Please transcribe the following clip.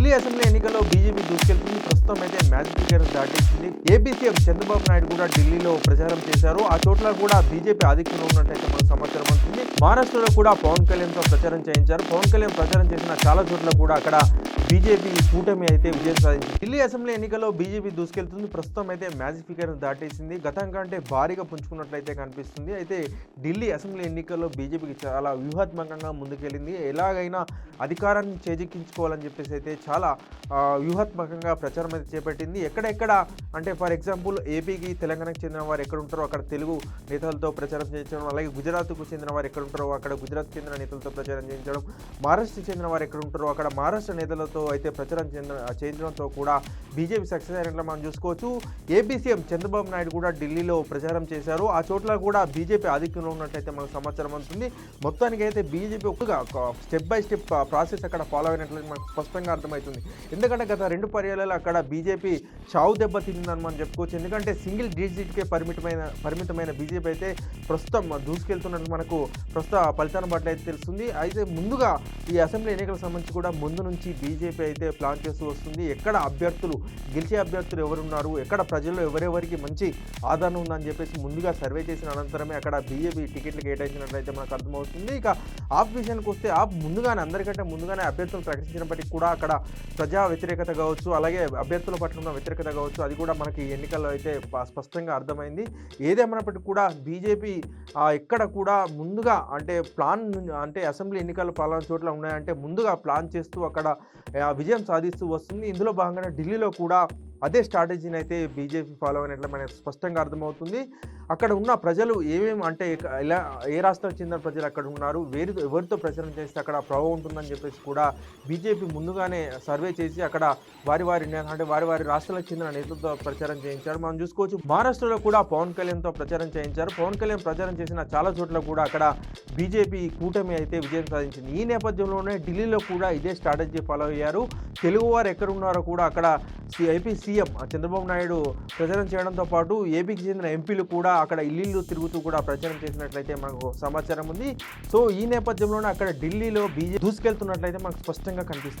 Delhi assembly ఎన్నికల్లో BJP దూసుకెళ్తుంది. ప్రస్తుతం అయితే మ్యాజిక్ ఫిగర్ దాటేసింది. ఏపీ సీఎం చంద్రబాబు నాయుడు కూడా ఢిల్లీలో ప్రచారం చేశారు. ఆ చోట్ల కూడా బీజేపీ ఆధిక్యంలో ఉన్నట్టయితే మనకు సమాచారం అవుతుంది. మహారాష్ట్రలో కూడా పవన్ కళ్యాణ్తో ప్రచారం చేయించారు. పవన్ కళ్యాణ్ ప్రచారం చేసిన చాలా చోట్ల కూడా అక్కడ బీజేపీ కూటమి అయితే విజయం సాధించింది. ఢిల్లీ అసెంబ్లీ ఎన్నికల్లో బీజేపీ దూసుకెళ్తుంది. ప్రస్తుతం అయితే మ్యాజిక్ ఫిగర్ దాటేసింది. గతం కంటే భారీగా పుంజుకున్నట్లయితే కనిపిస్తుంది. అయితే ఢిల్లీ అసెంబ్లీ ఎన్నికల్లో బీజేపీకి చాలా వ్యూహాత్మకంగా ముందుకెళ్ళింది. ఎలాగైనా అధికారాన్ని చేజిక్కించుకోవాలని చెప్పేసి అయితే చాలా వ్యూహాత్మకంగా ప్రచారం అయితే చేపట్టింది. ఎక్కడెక్కడ అంటే ఫర్ ఎగ్జాంపుల్ ఏపీకి తెలంగాణకు చెందిన వారు ఎక్కడ ఉంటారో అక్కడ తెలుగు నేతలతో ప్రచారం చేయించడం, అలాగే గుజరాత్కు చెందిన వారు ఎక్కడ ఉంటారో అక్కడ గుజరాత్ చెందిన నేతలతో ప్రచారం చేయించడం, మహారాష్ట్రకి చెందిన వారు ఎక్కడ ఉంటారో అక్కడ మహారాష్ట్ర నేతలతో అయితే ప్రచారం చేయించడంతో కూడా బీజేపీ సక్సెస్ అయినట్లు మనం చూసుకోవచ్చు. ఏపీ సీఎం చంద్రబాబు నాయుడు కూడా ఢిల్లీలో ప్రచారం చేశారు. ఆ చోట్ల కూడా బీజేపీ ఆధిక్యంలో ఉన్నట్టయితే మనకు సమాచారం అందుతుంది. మొత్తానికి అయితే బీజేపీ ఒక స్టెప్ బై స్టెప్ ప్రాసెస్ అక్కడ ఫాలో అయినట్లు మనకు స్పష్టంగా అర్థమవుతుంది. ఎందుకంటే గత 2 పర్యాయాలు అక్కడ బీజేపీ చావు దెబ్బ తిందని మనం చెప్పుకోవచ్చు. ఎందుకంటే సింగిల్ డిజిట్కే పరిమితమైన బీజేపీ అయితే ప్రస్తుతం దూసుకెళ్తున్నట్టు మనకు ప్రస్తుత ఫలితాన్ని బట్టి అయితే తెలుస్తుంది. అయితే ముందుగా ఈ అసెంబ్లీ ఎన్నికలకు సంబంధించి కూడా ముందు నుంచి బీజేపీ అయితే ప్లాన్ చేస్తూ వస్తుంది. ఎక్కడ గెలిచే అభ్యర్థులు ఎవరున్నారు, ఎక్కడ ప్రజల్లో ఎవరెవరికి మంచి ఆదరణ ఉందని చెప్పేసి ముందుగా సర్వే చేసిన అనంతరమే అక్కడ బీజేపీ టికెట్లు కేటాయించినట్లయితే మనకు అర్థమవుతుంది. ఇక ఆప్ విషయానికి వస్తే ఆప్ అందరికంటే ముందుగానే అభ్యర్థులు ప్రకటించినప్పటికీ కూడా అక్కడ ప్రజా వ్యతిరేకత కావచ్చు, అలాగే అభ్యర్థుల పట్ల ఉన్న వ్యతిరేకత కావచ్చు, అది కూడా మనకి ఎన్నికల్లో అయితే స్పష్టంగా అర్థమైంది. ఏదేమైనప్పటికీ కూడా బీజేపీ ఎక్కడ కూడా ముందుగా అంటే అసెంబ్లీ ఎన్నికల పాలన చోట్ల ఉన్నాయంటే ముందుగా ప్లాన్ చేస్తూ అక్కడ విజయం సాధిస్తూ వస్తుంది. ఇందులో భాగంగానే ఢిల్లీలో కూడా అదే స్ట్రాటజీని అయితే బీజేపీ ఫాలో అయినట్లు మనకు స్పష్టంగా అర్థమవుతుంది. అక్కడ ఉన్న ప్రజలు అంటే ఇలా ఏ రాష్ట్రానికి చెందిన ప్రజలు అక్కడ ఉన్నారు, ఎవరితో ప్రచారం చేస్తే అక్కడ ప్రభావం ఉంటుందని చెప్పేసి కూడా బీజేపీ ముందుగానే సర్వే చేసి అక్కడ వారి రాష్ట్రాలకు చెందిన నేతలతో ప్రచారం చేయించారు. మనం చూసుకోవచ్చు మహారాష్ట్రలో కూడా పవన్ కళ్యాణ్తో ప్రచారం చేయించారు. పవన్ కళ్యాణ్ ప్రచారం చేసిన చాలా చోట్ల కూడా అక్కడ బీజేపీ కూటమి అయితే విజయం సాధించింది. ఈ నేపథ్యంలోనే ఢిల్లీలో కూడా ఇదే స్ట్రాటజీ ఫాలో అయ్యారు. తెలుగువారు ఎక్కడ ఉన్నారో కూడా అక్కడ ఏపీ సీఎం చంద్రబాబు నాయుడు ప్రచారం చేయడంతో పాటు ఏపీకి చెందిన ఎంపీలు కూడా అక్కడ ఇల్లు తిరుగుతూ కూడా ప్రచారం చేసినట్లయితే మనకు సమాచారం ఉంది. సో ఈ నేపథ్యంలోనే అక్కడ ఢిల్లీలో బీజేపీ దూసుకెళ్తున్నట్లయితే మనకు స్పష్టంగా కనిపిస్తుంది.